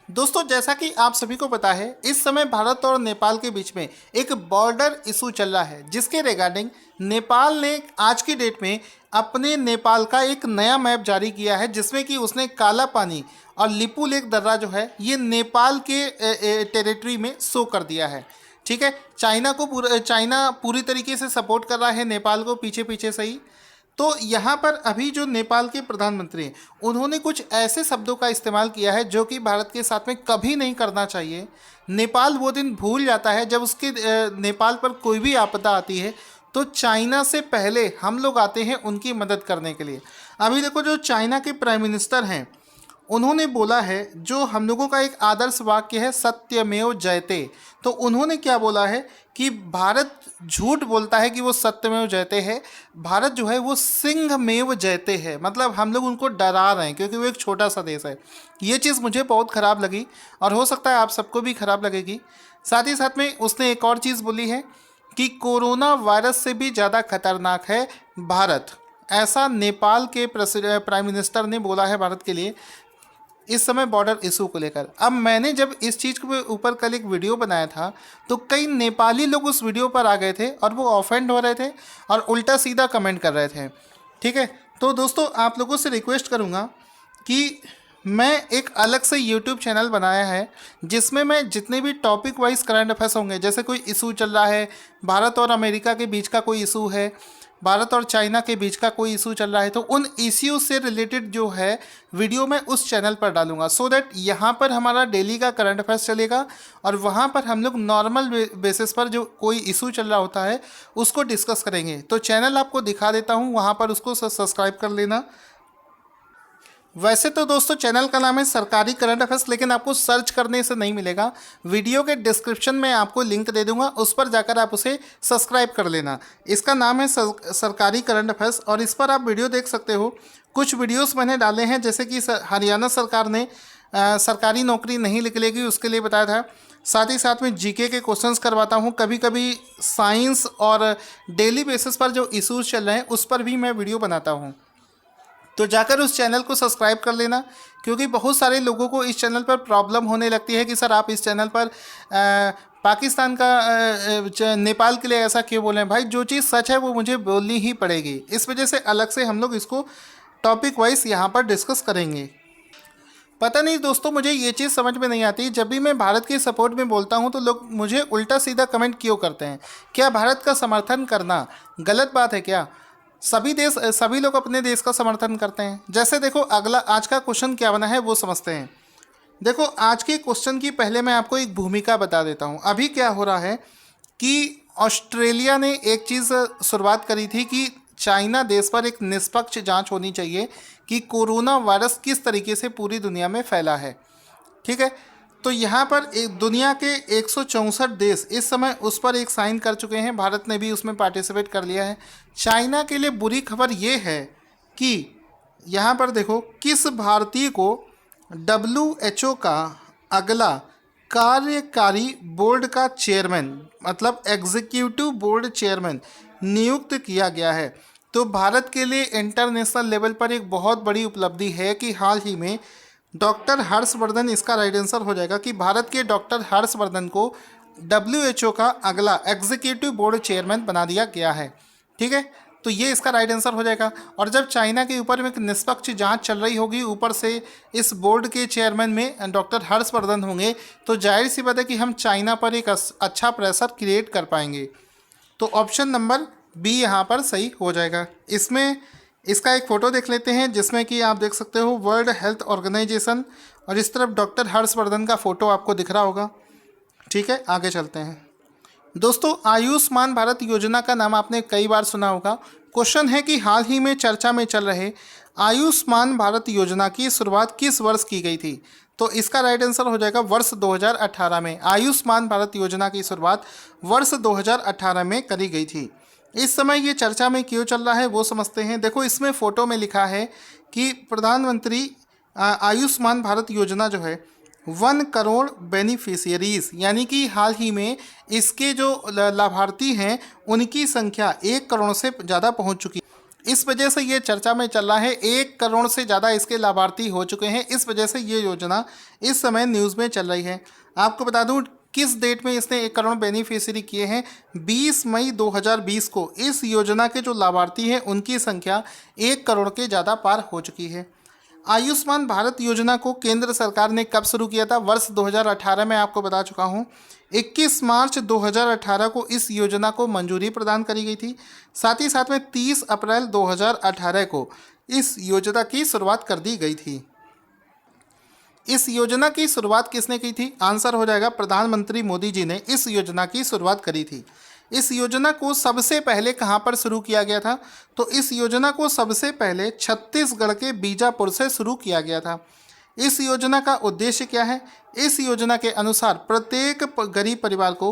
दोस्तों, जैसा कि आप सभी को पता है, इस समय भारत और नेपाल के बीच में एक बॉर्डर इशू चल रहा है, जिसके रिगार्डिंग नेपाल ने आज की डेट में अपने नेपाल का एक नया मैप जारी किया है, जिसमें कि उसने काला पानी और लिपू लेक दर्रा जो है ये नेपाल के टेरिटरी में शो कर दिया है। ठीक है, चाइना पूरी तरीके से सपोर्ट कर रहा है नेपाल को, पीछे पीछे से ही। तो यहाँ पर अभी जो नेपाल के प्रधानमंत्री हैं, उन्होंने कुछ ऐसे शब्दों का इस्तेमाल किया है जो कि भारत के साथ में कभी नहीं करना चाहिए। नेपाल वो दिन भूल जाता है जब उसके नेपाल पर कोई भी आपदा आती है तो चाइना से पहले हम लोग आते हैं उनकी मदद करने के लिए। अभी देखो, जो चाइना के प्राइम मिनिस्टर हैं, उन्होंने बोला है, जो हम लोगों का एक आदर्श वाक्य है, सत्यमेव जयते। तो उन्होंने क्या बोला है कि भारत झूठ बोलता है कि वो सत्यमेव जयते है, भारत जो है वो सिंहमेव जयते है। मतलब हम लोग उनको डरा रहे हैं क्योंकि वो एक छोटा सा देश है। ये चीज़ मुझे बहुत ख़राब लगी और हो सकता है आप सबको भी खराब लगेगी। साथ ही साथ में उसने एक और चीज़ बोली है कि कोरोना वायरस से भी ज़्यादा खतरनाक है भारत। ऐसा नेपाल के प्राइम मिनिस्टर ने बोला है भारत के लिए इस समय बॉर्डर इशू को लेकर। अब मैंने जब इस चीज़ के ऊपर कल एक वीडियो बनाया था तो कई नेपाली लोग उस वीडियो पर आ गए थे और वो ऑफेंड हो रहे थे और उल्टा सीधा कमेंट कर रहे थे। ठीक है, तो दोस्तों आप लोगों से रिक्वेस्ट करूँगा कि मैं एक अलग से यूट्यूब चैनल बनाया है जिसमें मैं जितने भी टॉपिक वाइज करंट अफेयर्स होंगे, जैसे कोई इशू चल रहा है, भारत और अमेरिका के बीच का कोई इशू है, भारत और चाइना के बीच का कोई इशू चल रहा है, तो उन इश्यूज से रिलेटेड जो है वीडियो मैं उस चैनल पर डालूंगा, सो दैट यहाँ पर हमारा डेली का करंट अफेयर्स चलेगा और वहाँ पर हम लोग नॉर्मल बेसिस पर जो कोई इशू चल रहा होता है उसको डिस्कस करेंगे। तो चैनल आपको दिखा देता हूँ, वहाँ पर उसको सब्सक्राइब कर लेना। वैसे तो दोस्तों चैनल का नाम है सरकारी करंट अफेयर्स, लेकिन आपको सर्च करने से नहीं मिलेगा। वीडियो के डिस्क्रिप्शन में आपको लिंक दे दूंगा, उस पर जाकर आप उसे सब्सक्राइब कर लेना। इसका नाम है सरकारी करंट अफेयर्स और इस पर आप वीडियो देख सकते हो। कुछ वीडियोस मैंने डाले हैं, जैसे कि हरियाणा सरकार ने सरकारी नौकरी नहीं निकलेगी उसके लिए बताया था। साथ ही साथ में जीके के क्वेश्चंस करवाता हूँ, कभी कभी साइंस और डेली बेसिस पर जो इशूज़ चल रहे हैं उस पर भी मैं वीडियो बनाता हूँ। तो जाकर उस चैनल को सब्सक्राइब कर लेना, क्योंकि बहुत सारे लोगों को इस चैनल पर प्रॉब्लम होने लगती है कि सर आप इस चैनल पर पाकिस्तान का नेपाल के लिए ऐसा क्यों बोले हैं। भाई, जो चीज़ सच है वो मुझे बोलनी ही पड़ेगी, इस वजह से अलग से हम लोग इसको टॉपिक वाइज यहाँ पर डिस्कस करेंगे। पता नहीं दोस्तों, मुझे ये चीज़ समझ में नहीं आती, जब भी मैं भारत के सपोर्ट में बोलता हूँ तो लोग मुझे उल्टा सीधा कमेंट क्यों करते हैं। क्या भारत का समर्थन करना गलत बात है क्या? सभी लोग अपने देश का समर्थन करते हैं। जैसे देखो, आज का क्वेश्चन क्या बना है वो समझते हैं। देखो, आज के क्वेश्चन की पहले मैं आपको एक भूमिका बता देता हूँ। अभी क्या हो रहा है कि ऑस्ट्रेलिया ने एक चीज़ शुरुआत करी थी कि चाइना देश पर एक निष्पक्ष जांच होनी चाहिए कि कोरोना वायरस किस तरीके से पूरी दुनिया में फैला है। ठीक है, तो यहाँ पर एक दुनिया के 164 देश इस समय उस पर एक साइन कर चुके हैं, भारत ने भी उसमें पार्टिसिपेट कर लिया है। चाइना के लिए बुरी खबर ये है कि यहाँ पर देखो, किस भारतीय को WHO का अगला कार्यकारी बोर्ड का चेयरमैन, मतलब एग्जीक्यूटिव बोर्ड चेयरमैन नियुक्त किया गया है। तो भारत के लिए इंटरनेशनल लेवल पर एक बहुत बड़ी उपलब्धि है कि हाल ही में डॉक्टर हर्षवर्धन, इसका राइट आंसर हो जाएगा कि भारत के डॉक्टर हर्षवर्धन को WHO का अगला एग्जीक्यूटिव बोर्ड चेयरमैन बना दिया गया है। ठीक है, तो ये इसका राइट आंसर हो जाएगा। और जब चाइना के ऊपर में एक निष्पक्ष जांच चल रही होगी, ऊपर से इस बोर्ड के चेयरमैन में डॉक्टर हर्षवर्धन होंगे, तो जाहिर सी बात है कि हम चाइना पर एक अच्छा प्रेशर क्रिएट कर पाएंगे। तो ऑप्शन नंबर बी यहाँ पर सही हो जाएगा। इसका एक फ़ोटो देख लेते हैं, जिसमें कि आप देख सकते हो वर्ल्ड हेल्थ ऑर्गेनाइजेशन और इस तरफ डॉक्टर हर्षवर्धन का फ़ोटो आपको दिख रहा होगा। ठीक है, आगे चलते हैं। दोस्तों, आयुष्मान भारत योजना का नाम आपने कई बार सुना होगा। क्वेश्चन है कि हाल ही में चर्चा में चल रहे आयुष्मान भारत योजना की शुरुआत किस वर्ष की गई थी? तो इसका राइट आंसर हो जाएगा वर्ष 2018 में। आयुष्मान भारत योजना की शुरुआत वर्ष 2018 में करी गई थी। इस समय ये चर्चा में क्यों चल रहा है वो समझते हैं। देखो, इसमें फ़ोटो में लिखा है कि प्रधानमंत्री आयुष्मान भारत योजना जो है 1 करोड़ बेनिफिशियरीज, यानी कि हाल ही में इसके जो लाभार्थी हैं उनकी संख्या 1 करोड़ से ज़्यादा पहुंच चुकी। इस वजह से ये चर्चा में चल रहा है, 1 करोड़ से ज़्यादा इसके लाभार्थी हो चुके हैं। इस वजह से ये योजना इस समय न्यूज़ में चल रही है। आपको बता दूं किस डेट में इसने 1 करोड़ बेनिफिशियरी किए हैं। 20 मई 2020 को इस योजना के जो लाभार्थी हैं उनकी संख्या 1 करोड़ के ज़्यादा पार हो चुकी है। आयुष्मान भारत योजना को केंद्र सरकार ने कब शुरू किया था? वर्ष 2018 में आपको बता चुका हूँ। 21 मार्च 2018 को इस योजना को मंजूरी प्रदान करी गई थी। साथ ही साथ में 30 अप्रैल 2018 को इस योजना की शुरुआत कर दी गई थी। इस योजना की शुरुआत किसने की थी? आंसर हो जाएगा प्रधानमंत्री मोदी जी ने इस योजना की शुरुआत करी थी। इस योजना को सबसे पहले कहाँ पर शुरू किया गया था? तो इस योजना को सबसे पहले छत्तीसगढ़ के बीजापुर से शुरू किया गया था। इस योजना का उद्देश्य क्या है? इस योजना के अनुसार प्रत्येक गरीब परिवार को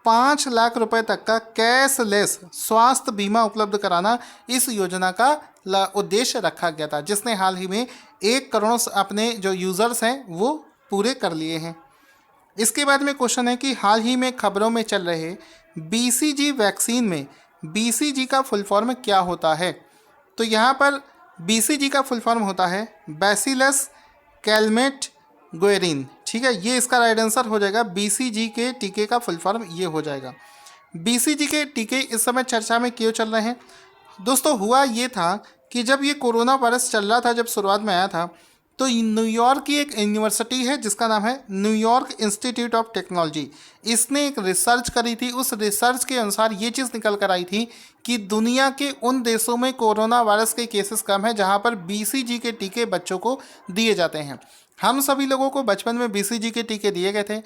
5 लाख रुपए तक का कैशलेस स्वास्थ्य बीमा उपलब्ध कराना इस योजना का उद्देश्य रखा गया था, जिसने हाल ही में 1 करोड़ अपने जो यूज़र्स हैं वो पूरे कर लिए हैं। इसके बाद में क्वेश्चन है कि हाल ही में खबरों में चल रहे BCG वैक्सीन में BCG का फुल फॉर्म क्या होता है? तो यहाँ पर BCG का फुल फॉर्म होता है बैसिलस कैलमेट गुएरिन। ठीक है, ये इसका राइट आंसर हो जाएगा। BCG के टीके का फुल फॉर्म ये हो जाएगा। BCG के टीके इस समय चर्चा में क्यों चल रहे हैं? दोस्तों हुआ ये था कि जब ये कोरोना वायरस चल रहा था, जब शुरुआत में आया था, तो न्यूयॉर्क की एक यूनिवर्सिटी है जिसका नाम है न्यूयॉर्क इंस्टीट्यूट ऑफ टेक्नोलॉजी। इसने एक रिसर्च करी थी। उस रिसर्च के अनुसार ये चीज़ निकल कर आई थी कि दुनिया के उन देशों में कोरोना वायरस के केसेस कम है जहां पर BCG के टीके बच्चों को दिए जाते हैं। हम सभी लोगों को बचपन में BCG के टीके दिए गए थे।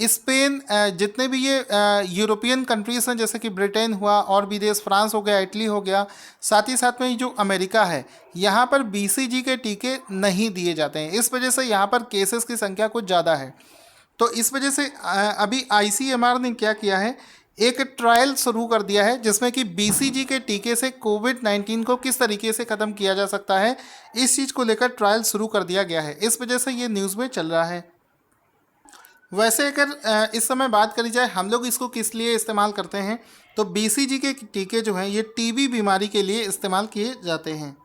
स्पेन, जितने भी ये यूरोपियन कंट्रीज़ हैं जैसे कि ब्रिटेन हुआ और भी देश, फ्रांस हो गया, इटली हो गया, साथ ही साथ में जो अमेरिका है, यहाँ पर BCG के टीके नहीं दिए जाते हैं। इस वजह से यहाँ पर केसेस की संख्या कुछ ज़्यादा है। तो इस वजह से अभी ICMR ने क्या किया है, एक ट्रायल शुरू कर दिया है जिसमें कि BCG के टीके से कोविड-19 को किस तरीके से ख़त्म किया जा सकता है, इस चीज़ को लेकर ट्रायल शुरू कर दिया गया है। इस वजह से ये न्यूज़ में चल रहा है। वैसे अगर इस समय बात करी जाए हम लोग इसको किस लिए इस्तेमाल करते हैं, तो BCG के टीके जो हैं ये TB बीमारी के लिए इस्तेमाल किए जाते हैं।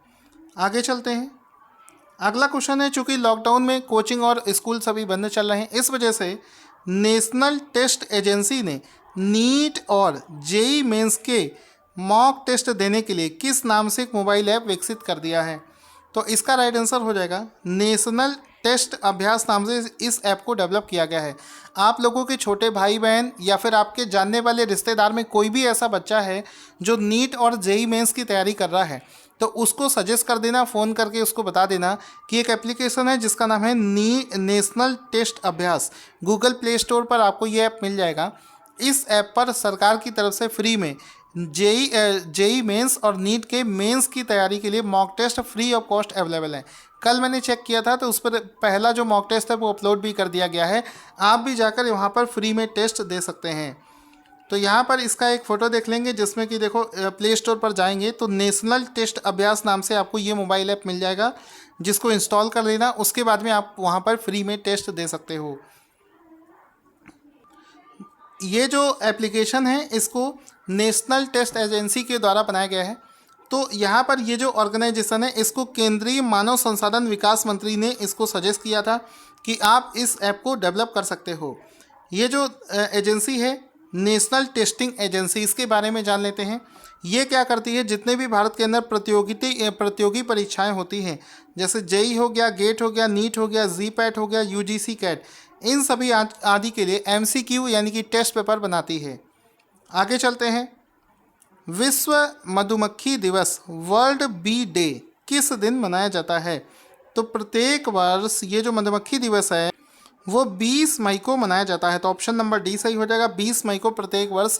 आगे चलते हैं। अगला क्वेश्चन है, चूँकि लॉकडाउन में कोचिंग और स्कूल सभी बंद चल रहे हैं, इस वजह से नेशनल टेस्ट एजेंसी ने नीट और JEE मेंस के मॉक टेस्ट देने के लिए किस नाम से एक मोबाइल ऐप विकसित कर दिया है? तो इसका राइट आंसर हो जाएगा नेशनल टेस्ट अभ्यास नाम से इस ऐप को डेवलप किया गया है। आप लोगों के छोटे भाई बहन या फिर आपके जानने वाले रिश्तेदार में कोई भी ऐसा बच्चा है जो नीट और JEE मेंस की तैयारी कर रहा है, तो उसको सजेस्ट कर देना, फ़ोन करके उसको बता देना कि एक एप्लीकेशन है जिसका नाम है नेशनल टेस्ट अभ्यास। गूगल प्ले स्टोर पर आपको ये ऐप मिल जाएगा। इस ऐप पर सरकार की तरफ से फ्री में JEE मेंस और नीट के मेंस की तैयारी के लिए mock test free of cost available है। कल मैंने चेक किया था तो उस पर पहला जो मॉक टेस्ट है वो अपलोड भी कर दिया गया है। आप भी जाकर वहाँ पर फ्री में टेस्ट दे सकते हैं। तो यहाँ पर इसका एक फ़ोटो देख लेंगे जिसमें कि देखो प्ले स्टोर पर जाएंगे तो नेशनल टेस्ट अभ्यास नाम से आपको ये मोबाइल ऐप मिल जाएगा, जिसको इंस्टॉल कर लेना। उसके बाद में आप वहाँ पर फ्री में टेस्ट दे सकते हो। ये जो एप्लीकेशन है इसको नेशनल टेस्ट एजेंसी के द्वारा बनाया गया है। तो यहाँ पर ये जो ऑर्गेनाइजेशन है इसको केंद्रीय मानव संसाधन विकास मंत्री ने इसको सजेस्ट किया था कि आप इस ऐप को डेवलप कर सकते हो। ये जो एजेंसी है नेशनल टेस्टिंग एजेंसी, इसके बारे में जान लेते हैं। ये क्या करती है, जितने भी भारत के अंदर प्रतियोगी परीक्षाएं होती हैं, जैसे JEE हो गया, गेट हो गया, नीट हो गया, ZPAT हो गया, UGC कैट, इन सभी आदि के लिए MCQ यानी कि टेस्ट पेपर बनाती है। आगे चलते हैं। विश्व मधुमक्खी दिवस वर्ल्ड बी डे किस दिन मनाया जाता है? तो प्रत्येक वर्ष ये जो मधुमक्खी दिवस है वो 20 मई को मनाया जाता है। तो ऑप्शन नंबर डी सही हो जाएगा। 20 मई को प्रत्येक वर्ष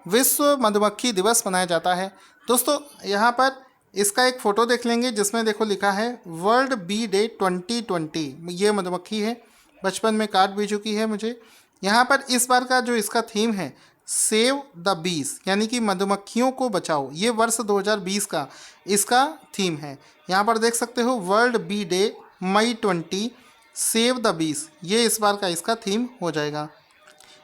विश्व मधुमक्खी दिवस मनाया जाता है। दोस्तों यहाँ पर इसका एक फ़ोटो देख लेंगे जिसमें देखो लिखा है वर्ल्ड बी डे 2020। ये मधुमक्खी है, बचपन में काट भी चुकी है मुझे। यहाँ पर इस बार का जो इसका थीम है सेव द बीस, यानी कि मधुमक्खियों को बचाओ। ये वर्ष 2020 का इसका थीम है। यहाँ पर देख सकते हो वर्ल्ड बी डे मई 20 सेव द बीस, ये इस बार का इसका थीम हो जाएगा।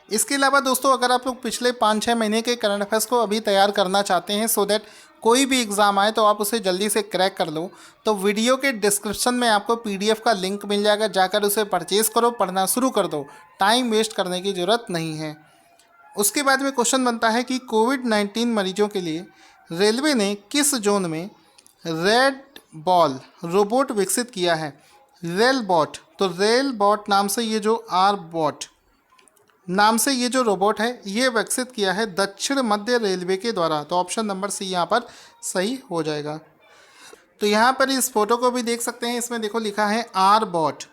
इसके अलावा दोस्तों अगर आप लोग पिछले 5-6 महीने के करंट अफेयर्स को अभी तैयार करना चाहते हैं सो दैट कोई भी एग्ज़ाम आए तो आप उसे जल्दी से क्रैक कर लो, तो वीडियो के डिस्क्रिप्शन में आपको पीडीएफ का लिंक मिल जाएगा, जाकर उसे परचेज़ करो, पढ़ना शुरू कर दो, टाइम वेस्ट करने की ज़रूरत नहीं है। उसके बाद में क्वेश्चन बनता है कि कोविड-19 मरीजों के लिए रेलवे ने किस जोन में रेड बॉल रोबोट विकसित किया है? रेल बॉट, तो रेल बॉट नाम से ये जो आर बॉट नाम से ये जो रोबोट है ये विकसित किया है दक्षिण मध्य रेलवे के द्वारा। तो ऑप्शन नंबर सी यहाँ पर सही हो जाएगा। तो यहाँ पर इस फोटो को भी देख सकते हैं, इसमें देखो लिखा है आर बॉट,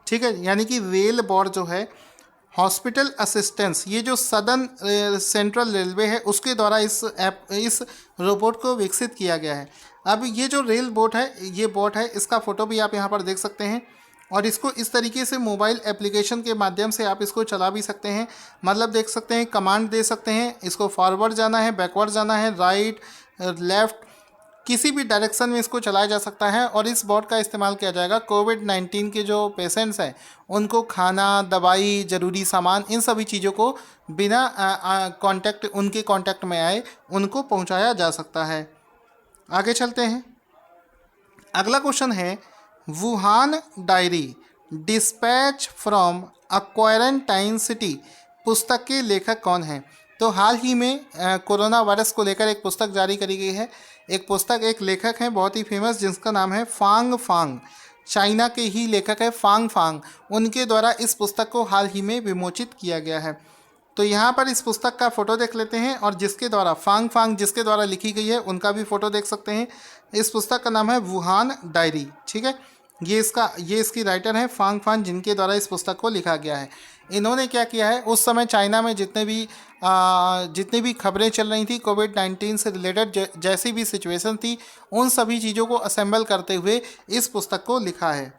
ठीक है, यानी कि रेल बॉट जो है हॉस्पिटल असिस्टेंस, ये जो सदर्न सेंट्रल रेलवे है उसके द्वारा इस रोबोट को विकसित किया गया है। अब ये जो रेल बोट है, ये बोट है, इसका फ़ोटो भी आप यहाँ पर देख सकते हैं, और इसको इस तरीके से मोबाइल एप्लीकेशन के माध्यम से आप इसको चला भी सकते हैं। मतलब देख सकते हैं, कमांड दे सकते हैं, इसको फॉरवर्ड जाना है, बैकवर्ड जाना है, राइट लेफ़्ट, किसी भी डायरेक्शन में इसको चलाया जा सकता है। और इस बॉट का इस्तेमाल किया जाएगा कोविड-19 के जो पेशेंट्स हैं उनको खाना, दवाई, ज़रूरी सामान, इन सभी चीज़ों को बिना उनके कांटेक्ट में आए उनको पहुंचाया जा सकता है। आगे चलते हैं। अगला क्वेश्चन है, Wuhan diary dispatch from a quarantine city पुस्तक के लेखक कौन हैं? तो हाल ही में कोरोना वायरस को लेकर एक पुस्तक जारी करी गई है। एक लेखक हैं बहुत ही फेमस, जिसका नाम है फांग फांग, चाइना के ही लेखक है फांग फांग, उनके द्वारा इस पुस्तक को हाल ही में विमोचित किया गया है। तो यहाँ पर इस पुस्तक का फ़ोटो देख लेते हैं, और जिसके द्वारा फांग फांग जिसके द्वारा लिखी गई है उनका भी फ़ोटो देख सकते हैं। इस पुस्तक का नाम है वुहान डायरी, ठीक है। ये इसकी राइटर है फांग फांग, जिनके द्वारा इस पुस्तक को लिखा गया है। इन्होंने क्या किया है, उस समय चाइना में जितनी भी खबरें चल रही थी कोविड-19 से रिलेटेड, जैसी भी सिचुएशन थी, उन सभी चीज़ों को असेंबल करते हुए इस पुस्तक को लिखा है।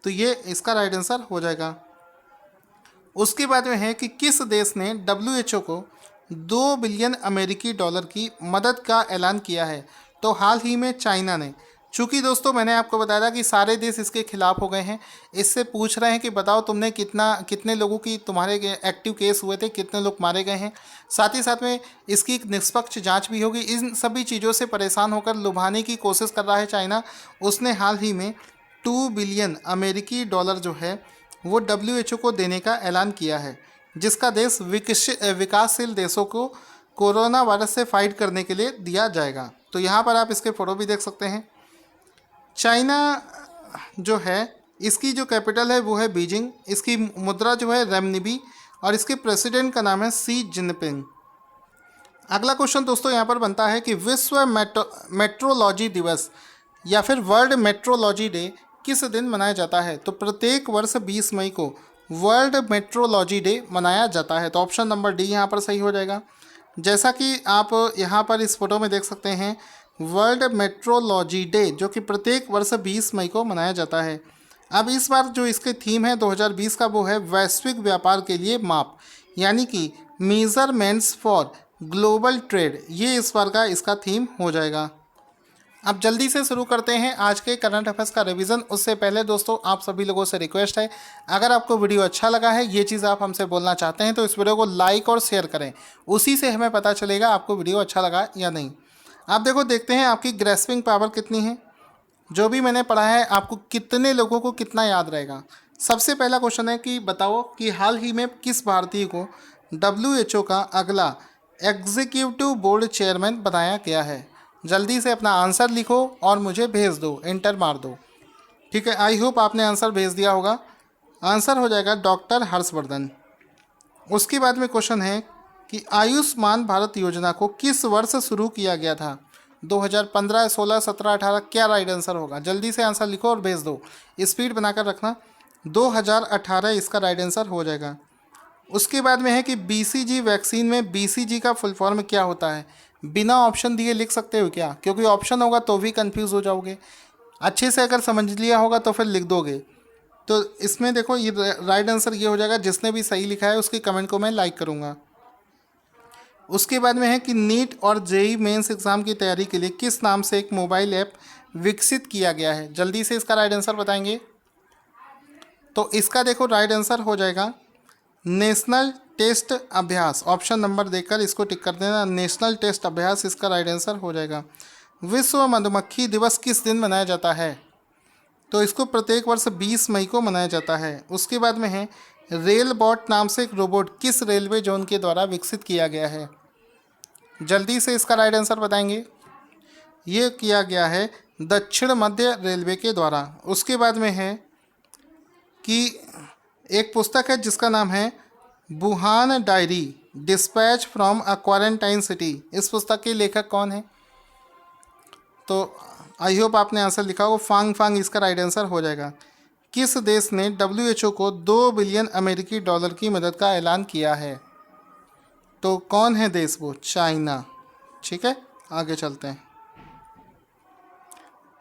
तो ये इसका राइट आंसर हो जाएगा। उसके बाद में है कि किस देश ने WHO को 2 बिलियन अमेरिकी डॉलर की मदद का ऐलान किया है? तो हाल ही में चाइना ने। चूँकि दोस्तों मैंने आपको बताया था कि सारे देश इसके खिलाफ हो गए हैं, इससे पूछ रहे हैं कि बताओ तुमने कितने लोगों की तुम्हारे एक्टिव केस हुए थे, कितने लोग मारे गए हैं, साथ ही साथ में इसकी एक निष्पक्ष जांच भी होगी। इन सभी चीज़ों से परेशान होकर लुभाने की कोशिश कर रहा है चाइना। उसने हाल ही में 2 बिलियन अमेरिकी डॉलर जो है वो WHO को देने का ऐलान किया है, जिसका देश विकासशील देशों को कोरोना वायरस से फाइट करने के लिए दिया जाएगा। तो यहाँ पर आप इसके फ़ोटो भी देख सकते हैं। चाइना जो है, इसकी जो कैपिटल है वो है बीजिंग, इसकी मुद्रा जो है रेमनिबी, और इसके प्रेसिडेंट का नाम है शी जिनपिंग। अगला क्वेश्चन दोस्तों यहाँ पर बनता है कि विश्व मेट्रोलॉजी दिवस या फिर वर्ल्ड मेट्रोलॉजी डे किस दिन मनाया जाता है? तो प्रत्येक वर्ष 20 मई को वर्ल्ड मेट्रोलॉजी डे मनाया जाता है। तो ऑप्शन नंबर डी यहाँ पर सही हो जाएगा। जैसा कि आप यहाँ पर इस फोटो में देख सकते हैं, वर्ल्ड मेट्रोलॉजी डे जो कि प्रत्येक वर्ष 20 मई को मनाया जाता है। अब इस बार जो इसके थीम है 2020 का, वो है वैश्विक व्यापार के लिए माप, यानी कि मेजरमेंट्स फॉर ग्लोबल ट्रेड। ये इस बार का इसका थीम हो जाएगा। अब जल्दी से शुरू करते हैं आज के करंट अफेयर्स का रिवीजन। उससे पहले दोस्तों आप सभी लोगों से रिक्वेस्ट है, अगर आपको वीडियो अच्छा लगा है, ये चीज़ आप हमसे बोलना चाहते हैं, तो इस वीडियो को लाइक और शेयर करें। उसी से हमें पता चलेगा आपको वीडियो अच्छा लगा या नहीं। आप देखते हैं आपकी ग्रेस्पिंग पावर कितनी है, जो भी मैंने पढ़ा है आपको कितने लोगों को कितना याद रहेगा। सबसे पहला क्वेश्चन है कि बताओ कि हाल ही में किस भारतीय को WHO का अगला एग्जीक्यूटिव बोर्ड चेयरमैन बनाया गया है? जल्दी से अपना आंसर लिखो और मुझे भेज दो, एंटर मार दो, ठीक है। आई होप आपने आंसर भेज दिया होगा। आंसर हो जाएगा डॉक्टर हर्षवर्धन। उसके बाद में क्वेश्चन है कि आयुष्मान भारत योजना को किस वर्ष शुरू किया गया था? 2015, 16, 17, 18, क्या राइट आंसर होगा? जल्दी से आंसर लिखो और भेज दो, स्पीड बनाकर रखना। 2018 इसका राइट आंसर हो जाएगा। उसके बाद में है कि BCG वैक्सीन में BCG का फुल फॉर्म क्या होता है? बिना ऑप्शन दिए लिख सकते हो क्या? क्योंकि ऑप्शन होगा तो भी कंफ्यूज हो जाओगे। अच्छे से अगर समझ लिया होगा तो फिर लिख दोगे। तो इसमें देखो ये राइट आंसर ये हो जाएगा। जिसने भी सही लिखा है उसकी कमेंट को मैं लाइक करूँगा। उसके बाद में है कि नीट और JEE मेंस एग्ज़ाम की तैयारी के लिए किस नाम से एक मोबाइल ऐप विकसित किया गया है? जल्दी से इसका राइट आंसर बताएंगे। तो इसका देखो राइट आंसर हो जाएगा नेशनल टेस्ट अभ्यास, ऑप्शन नंबर देकर इसको टिक कर देना। नेशनल टेस्ट अभ्यास इसका राइट आंसर हो जाएगा। विश्व मधुमक्खी दिवस किस दिन मनाया जाता है? तो इसको प्रत्येक वर्ष 20 मई को मनाया जाता है। उसके बाद में है रेल बॉट नाम से एक रोबोट किस रेलवे जोन के द्वारा विकसित किया गया है? जल्दी से इसका राइट आंसर बताएंगे। ये किया गया है दक्षिण मध्य रेलवे के द्वारा। उसके बाद में है कि एक पुस्तक है जिसका नाम है Wuhan diary dispatch from a quarantine city. इस पुस्तक के लेखक कौन है? तो आई होप आपने आंसर लिखा होगा। फांग फांग इसका राइट आंसर हो जाएगा। किस देश ने WHO को 2 बिलियन अमेरिकी डॉलर की मदद का ऐलान किया है? तो कौन है देश वो? चाइना। ठीक है, आगे चलते हैं।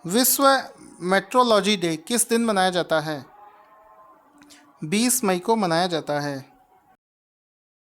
विश्व मेट्रोलॉजी डे किस दिन मनाया जाता है? 20 मई को मनाया जाता है।